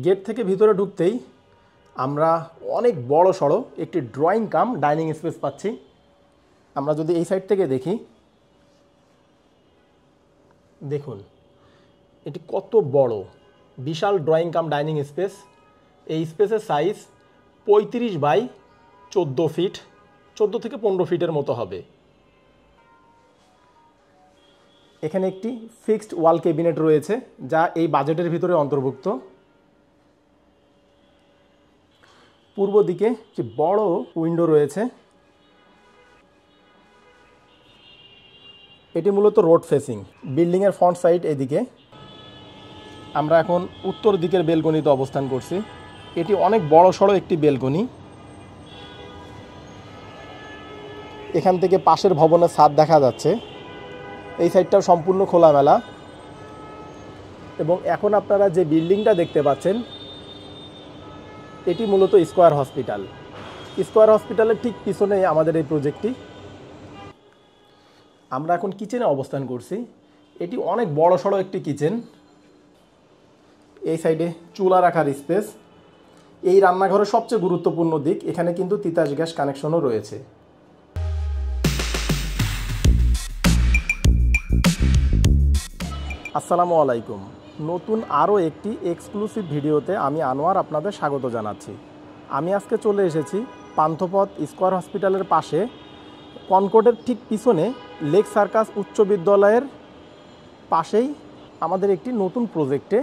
Gate থেকে ভিতরে ঢুকতেই আমরা অনেক বড় সড়ো একটি ড্রয়িং কাম ডাইনিং স্পেস পাচ্ছি। আমরা যদি এই সাইড থেকে দেখি, দেখুন এটি কত বড়, বিশাল ড্রয়িং কাম ডাইনিং স্পেস। এই স্পেসের সাইজ 35 বাই 14 ফিট, 14 থেকে 15 ফিটের মতো হবে। এখানে একটি ফিক্সড ওয়াল ক্যাবিনেট রয়েছে, যা এই বাজেটের ভিতরে অন্তর্ভুক্ত। পূর্ব দিকে একটি বড় উইন্ডো রয়েছে, এটি মূলত রোড ফেসিং। বিল্ডিংয়ের ফ্রন্ট সাইড এদিকে। আমরা এখন উত্তর দিকের বেলকনিতে অবস্থান করছি। এটি অনেক বড় সড়ো একটি বেলকনি। এখান থেকে পাশের ভবনের ছাদ দেখা যাচ্ছে। এই সাইডটাও সম্পূর্ণ খোলামেলা। এবং এখন আপনারা যে বিল্ডিংটা দেখতে পাচ্ছেন, এটি মূলত স্কয়ার হসপিটাল। স্কয়ার হসপিটালের ঠিক পিছনে আমাদের এই প্রজেক্টটি। আমরা এখন কিচেনে অবস্থান করছি। এটি অনেক বড় সড়ো একটি কিচেন। এই সাইডে চুলা রাখার স্পেস। এই রান্নাঘরের সবচেয়ে গুরুত্বপূর্ণ দিক, এখানে কিন্তু তিতাস গ্যাস কানেকশনও রয়েছে। আসসালামু আলাইকুম। নতুন আরও একটি এক্সক্লুসিভ ভিডিওতে আমি আনোয়ার আপনাদের স্বাগত জানাচ্ছি। আমি আজকে চলে এসেছি পান্থপথ স্কয়ার হসপিটালের পাশে, কনকর্ডের ঠিক পিছনে লেক সার্কাস উচ্চ বিদ্যালয়ের পাশেই আমাদের একটি নতুন প্রজেক্টে।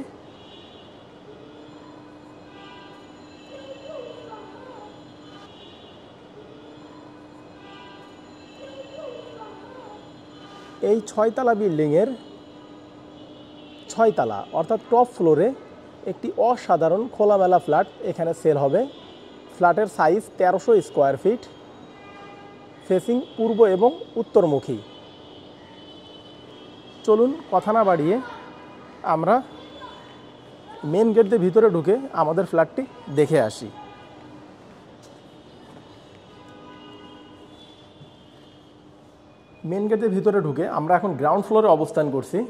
এই 6তলা বিল্ডিংয়ের 6তলা অর্থাৎ টপ ফ্লোরে একটি অসাধারণ খোলামেলা ফ্ল্যাট এখানে সেল হবে। ফ্ল্যাটের সাইজ 1300 স্কোয়ার ফিট, ফেসিং পূর্ব এবং উত্তরমুখী। চলুন কথা না বাড়িয়ে আমরা মেন গেট দিয়ে ভিতরে ঢুকে আমাদের ফ্ল্যাটটি দেখে আসি। মেন গেটের ভিতরে ঢুকে আমরা এখন গ্রাউন্ড ফ্লোরে অবস্থান করছি।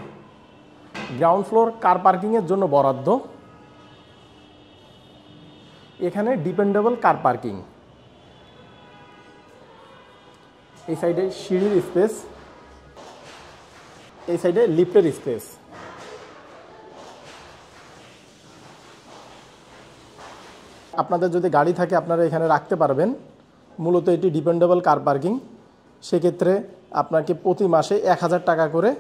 গ্রাউন্ড ফ্লোর কার পার্কিংয়ের জন্য বরাদ্দ। এখানে ডিপেন্ডেবল কার পার্কিং। এই সাইডে সিঁড়ির স্পেস, এই সাইডে লিফটের স্পেস। আপনাদের যদি গাড়ি থাকে আপনারা এখানে রাখতে পারবেন। মূলত এটি ডিপেন্ডেবল কার পার্কিং। সেক্ষেত্রে আপনাকে প্রতি মাসে 1000 টাকা করে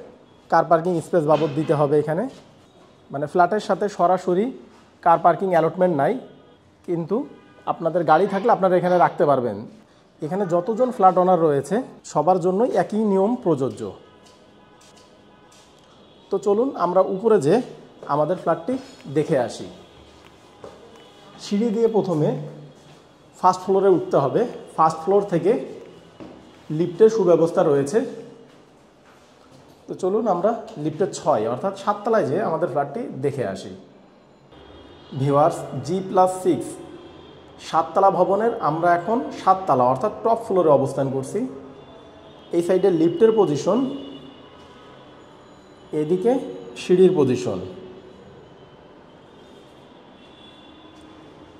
কার পার্কিং স্পেস বাবদ দিতে হবে এখানে। মানে ফ্ল্যাটের সাথে সরাসরি কার পার্কিং অ্যালটমেন্ট নাই, কিন্তু আপনাদের গাড়ি থাকলে আপনারা এখানে রাখতে পারবেন। এখানে যতজন ফ্ল্যাট ওনার রয়েছে সবার জন্যই একই নিয়ম প্রযোজ্য। তো চলুন আমরা উপরে যে আমাদের ফ্ল্যাটটি দেখে আসি। সিঁড়ি দিয়ে প্রথমে ফার্স্ট ফ্লোরে উঠতে হবে। ফার্স্ট ফ্লোর থেকে লিফটের সুব্যবস্থা রয়েছে। তো চলুন আমরা লিফটের 6 অর্থাৎ 7তলায় যে আমাদের ফ্ল্যাটটি দেখে আসি। ভিউয়ার্স, G+6 7তলা ভবনের আমরা এখন 7তলা অর্থাৎ টপ ফ্লোরে অবস্থান করছি। এই সাইডে লিফটের পজিশন, এদিকে সিঁড়ির পজিশন।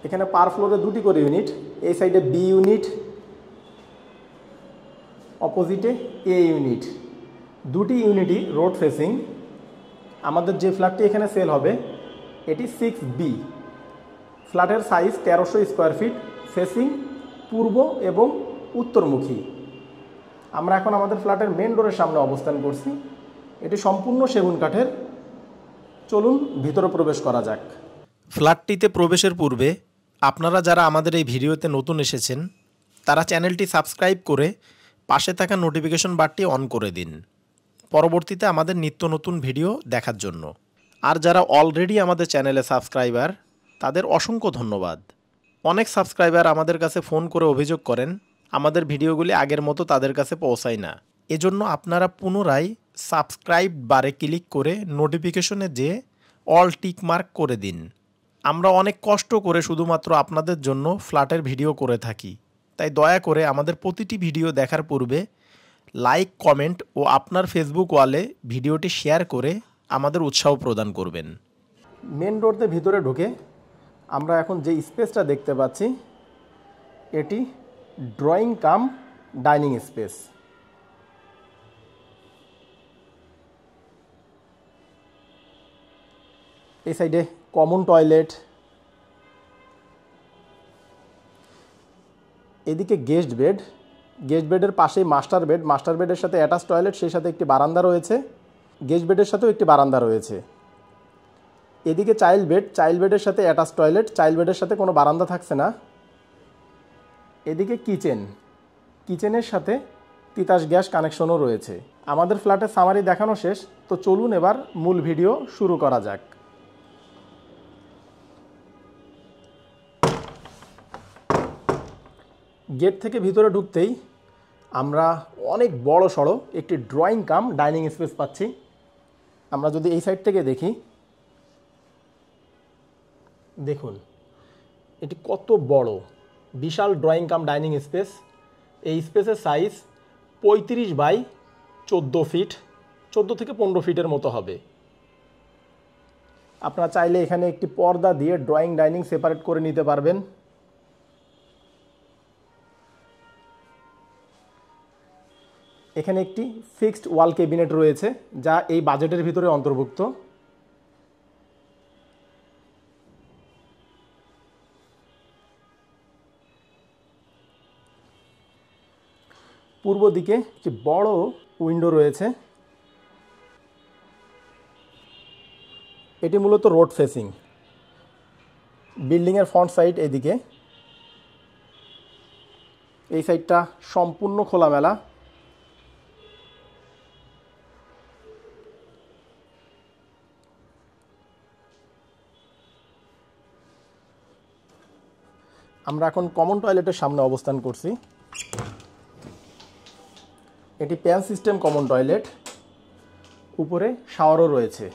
এখানে পার ফ্লোরে 2টি করে ইউনিট। এই সাইডে বি ইউনিট, অপোজিটে এ ইউনিট। 2টি ইউনিটই রোড ফেসিং। আমাদের যে ফ্ল্যাটটি এখানে সেল হবে এটি 6B। ফ্ল্যাটের সাইজ 1300 স্কোয়ার ফিট, ফেসিং পূর্ব এবং উত্তরমুখী। আমরা এখন আমাদের ফ্ল্যাটের মেন ডোরের সামনে অবস্থান করছি। এটি সম্পূর্ণ সেগুন কাঠের। চলুন ভিতরে প্রবেশ করা যাক। ফ্ল্যাটটিতে প্রবেশের পূর্বে আপনারা যারা আমাদের এই ভিডিওতে নতুন এসেছেন তারা চ্যানেলটি সাবস্ক্রাইব করে পাশে থাকা নোটিফিকেশন বারটি অন করে দিন, পরবর্তীতে আমাদের নিত্য নতুন ভিডিও দেখার জন্য। আর যারা অলরেডি আমাদের চ্যানেলে সাবস্ক্রাইবার তাদের অসংখ্য ধন্যবাদ। অনেক সাবস্ক্রাইবার আমাদের কাছে ফোন করে অভিযোগ করেন আমাদের ভিডিওগুলি আগের মতো তাদের কাছে পৌঁছায় না। এজন্য আপনারা পুনরায় সাবস্ক্রাইব বারে ক্লিক করে নোটিফিকেশনে যে অল টিক মার্ক করে দিন। আমরা অনেক কষ্ট করে শুধুমাত্র আপনাদের জন্য ফ্ল্যাটের ভিডিও করে থাকি, তাই দয়া করে আমাদের প্রতিটি ভিডিও দেখার পূর্বে লাইক, কমেন্ট ও আপনার ফেসবুক ওয়ালে ভিডিওটি শেয়ার করে আমাদের উৎসাহ প্রদান করবেন। মেন ডোর দিয়ে ভিতরে ঢুকে আমরা এখন যে স্পেসটা দেখতে পাচ্ছি এটি ড্রয়িং কাম ডাইনিং স্পেস। এই সাইডে কমন টয়লেট, এদিকে গেস্ট বেড, গেস্ট বেডের পাশেই মাস্টার বেড, মাস্টার বেডের সাথে অ্যাটাচ টয়লেট, সেই সাথে একটি বারান্দা রয়েছে, গেস্ট বেডের সাথেও একটি বারান্দা রয়েছে। এদিকে চাইল্ড বেড, চাইল্ড বেডের সাথে অ্যাটাচ টয়লেট, চাইল্ড বেডের সাথে কোনো বারান্দা থাকছে না। এদিকে কিচেন, কিচেনের সাথে তিতাস গ্যাস কানেকশনও রয়েছে। আমাদের ফ্ল্যাটের সামারি দেখানো শেষ, তো চলুন এবার মূল ভিডিও শুরু করা যাক। গেট থেকে ভিতরে ঢুকতেই আমরা অনেক বড় সড়ো একটি ড্রয়িং কাম ডাইনিং স্পেস পাচ্ছি। আমরা যদি এই সাইড থেকে দেখি, দেখুন এটি কত বড়, বিশাল ড্রয়িং কাম ডাইনিং স্পেস। এই স্পেসের সাইজ 35 বাই 14 ফিট, 14 থেকে 15 ফিটের মতো হবে। আপনারা চাইলে এখানে একটি পর্দা দিয়ে ড্রয়িং ডাইনিং সেপারেট করে নিতে পারবেন। এখানে একটি ফিক্সড ওয়াল ক্যাবিনেট রয়েছে, যা এই বাজেটের ভিতরে অন্তর্ভুক্ত। পূর্ব দিকে একটি বড় উইন্ডো রয়েছে, এটি মূলত রোড ফেসিং। বিল্ডিংয়ের ফ্রন্ট সাইড এদিকে, এই সাইডটা সম্পূর্ণ খোলামেলা। আমরা এখন কমন টয়লেটের সামনে অবস্থান করছি। এটি প্যান সিস্টেম কমন টয়লেট, উপরে শাওয়ারও রয়েছে।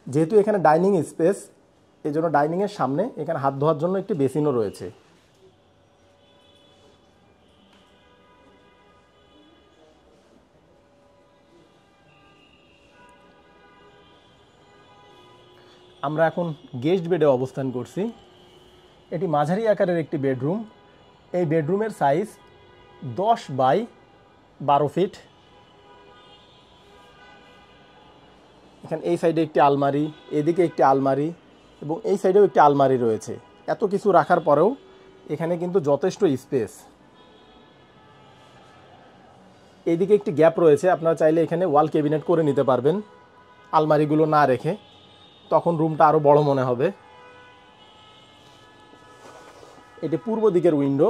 যেহেতু এখানে ডাইনিং স্পেস, এই জন্য ডাইনিংয়ের সামনে এখানে হাত ধোয়ার জন্য একটি বেসিনও রয়েছে। আমরা এখন গেস্ট বেডে অবস্থান করছি। এটি মাঝারি আকারের একটি বেডরুম। এই বেডরুমের সাইজ 10 বাই 12 ফিট। এখানে এই সাইডে একটি আলমারি, এদিকে একটি আলমারি এবং এই সাইডেও একটি আলমারি রয়েছে। এত কিছু রাখার পরেও এখানে কিন্তু যথেষ্ট স্পেস। এদিকে একটি গ্যাপ রয়েছে, আপনারা চাইলে এখানে ওয়াল ক্যাবিনেট করে নিতে পারবেন আলমারিগুলো না রেখে, তখন রুমটা আরও বড় মনে হবে। এটি পূর্ব দিকের উইন্ডো।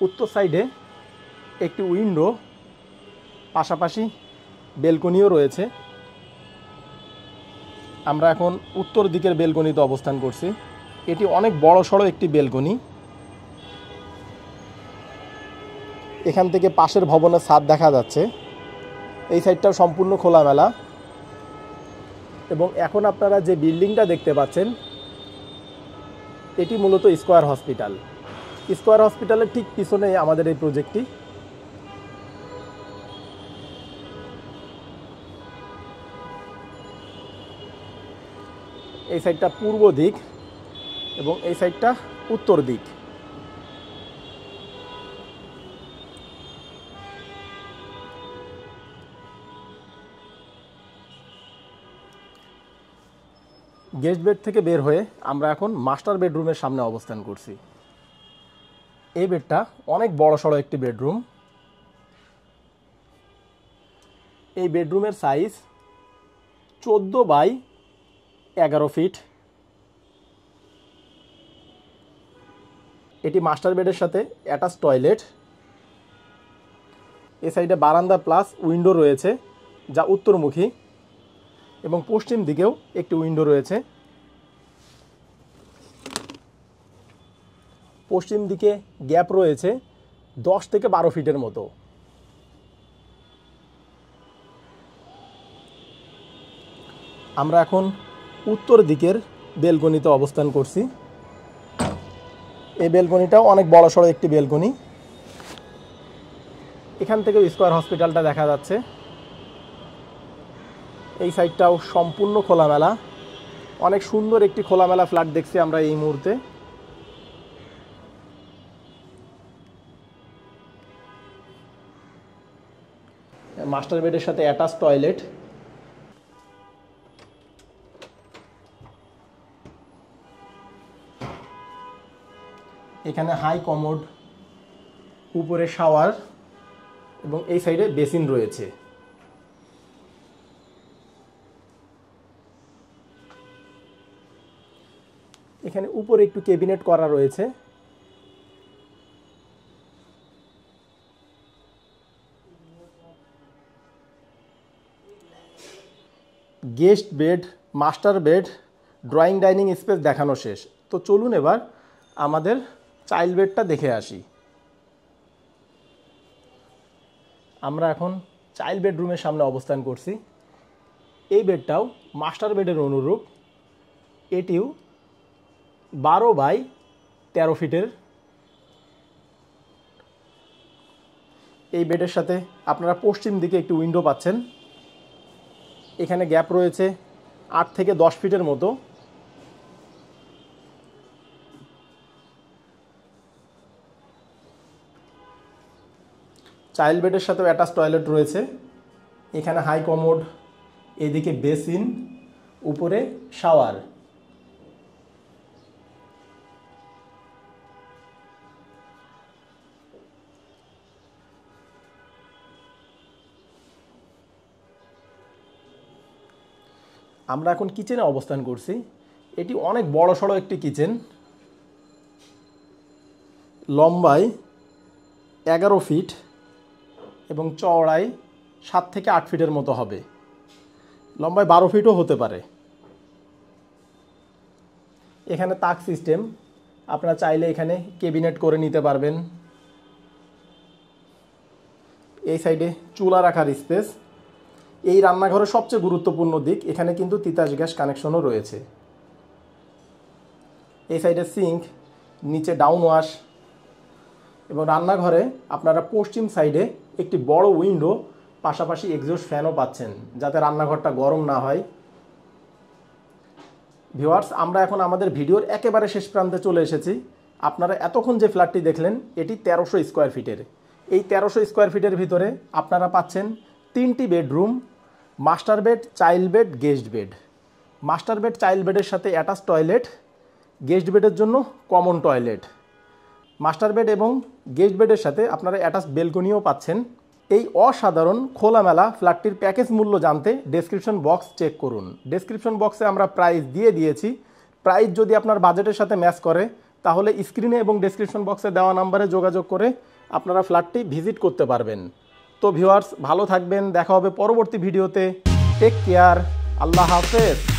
উত্তর সাইডে একটি উইন্ডো, পাশাপাশি বেলকনিও রয়েছে। আমরা এখন উত্তর দিকের বেলকনিতে অবস্থান করছি। এটি অনেক বড় সড়ো একটি বেলকনি। এখান থেকে পাশের ভবনের ছাদ দেখা যাচ্ছে। এই সাইডটাও সম্পূর্ণ খোলামেলা। এবং এখন আপনারা যে বিল্ডিংটা দেখতে পাচ্ছেন এটি মূলত স্কয়ার হসপিটাল। স্কয়ার হসপিটালের ঠিক পিছনেই আমাদের এই প্রজেক্টটি। এই সাইডটা পূর্ব দিক এবং এই সাইডটা উত্তর দিক। গেস্ট বেড থেকে বের হয়ে আমরা এখন মাস্টার বেডরুমের সামনে অবস্থান করছি। এই বেডটা অনেক বড় সড়ো একটি বেডরুম। এই বেডরুমের সাইজ 14 বাই 11 ফিট। এটি মাস্টার বেডের সাথে অ্যাটাচ টয়লেট। এই সাইডে বারান্দা প্লাস উইন্ডো রয়েছে, যা উত্তরমুখী, এবং পশ্চিম দিকেও একটি উইন্ডো রয়েছে। পশ্চিম দিকে গ্যাপ রয়েছে 10 থেকে 12 ফিটের মতো। আমরা এখন উত্তর দিকের বেলকনিতে অবস্থান করছি। এই বেলকনিটাও অনেক বড় সড়ো একটি বেলকনি। এখান থেকেও স্কয়ার হসপিটালটা দেখা যাচ্ছে। এই সাইডটাও সম্পূর্ণ খোলামেলা, অনেক সুন্দর একটি খোলামেলা ফ্ল্যাট দেখছি আমরা এই মুহূর্তে। মাস্টার বেডের সাথে অ্যাটাচ টয়লেট। এখানে হাই কমোড, উপরে শাওয়ার এবং এই সাইডে বেসিন রয়েছে। এখানে উপরে একটু ক্যাবিনেট করা রয়েছে। Guest bed, master bed, drawing dining space দেখানো শেষ। তো চলুন এবার আমাদের চাইল্ড বেডটা দেখে আসি। আমরা এখন চাইল্ড বেডরুমের সামনে অবস্থান করছি। এই বেডটাও মাস্টার বেডের অনুরূপ, এটিও 12x13 ফিটের। এই বেডের সাথে আপনারা পশ্চিম দিকে একটি উইন্ডো পাচ্ছেন। এখানে গ্যাপ রয়েছে 8 থেকে 10 ফিটের মতো। চাইল্ড বেডের সাথেও অ্যাটাচ টয়লেট রয়েছে। এখানে হাই কমোড, এদিকে বেসিন, উপরে শাওয়ার। আমরা এখন কিচেনে অবস্থান করছি। এটি অনেক বড়সড় একটি কিচেন, লম্বায় 11 ফিট এবং চওড়ায় 7 থেকে 8 ফিটের মতো হবে, লম্বায় 12 ফিটও হতে পারে। এখানে তাক সিস্টেম, আপনারা চাইলে এখানে ক্যাবিনেট করে নিতে পারবেন। এই সাইডে চুলা রাখার স্পেস। এই রান্নাঘরের সবচেয়ে গুরুত্বপূর্ণ দিক, এখানে কিন্তু তিতাস গ্যাস কানেকশনও রয়েছে। এই সাইডে সিঙ্ক, নিচে ডাউন ওয়াশ এবং রান্নাঘরে আপনারা পশ্চিম সাইডে একটি বড় উইন্ডো, পাশাপাশি এক্সস্ট ফ্যানও পাচ্ছেন যাতে রান্নাঘরটা গরম না হয়। ভিউয়ার্স, আমরা এখন আমাদের ভিডিওর একেবারে শেষ প্রান্তে চলে এসেছি। আপনারা এতক্ষণ যে ফ্ল্যাটটি দেখলেন এটি 1300 স্কোয়ার ফিটের। এই 1300 স্কোয়ার ফিটের ভিতরে আপনারা পাচ্ছেন 3টি bedroom, master bed, child bed, guest bed. Master bed, child বেডের সাথে অ্যাটাচ টয়লেট, গেস্ট বেডের জন্য কমন টয়লেট। মাস্টার বেড এবং গেস্ট বেডের সাথে আপনারা অ্যাটাচ বেলকনিও পাচ্ছেন। এই অসাধারণ খোলামেলা ফ্ল্যাটটির প্যাকেজ মূল্য জানতে ডেসক্রিপশন বক্স চেক করুন। ডেসক্রিপশন বক্সে আমরা প্রাইস দিয়ে দিয়েছি। প্রাইস যদি আপনার বাজেটের সাথে ম্যাচ করে তাহলে স্ক্রিনে এবং ডেসক্রিপশন বক্সে দেওয়া নাম্বারে যোগাযোগ করে আপনারা ফ্ল্যাটটি ভিজিট করতে পারবেন। তো ভিউয়ার্স, ভালো থাকবেন, দেখা হবে পরবর্তী ভিডিওতে। টেক কেয়ার, আল্লাহ হাফেজ।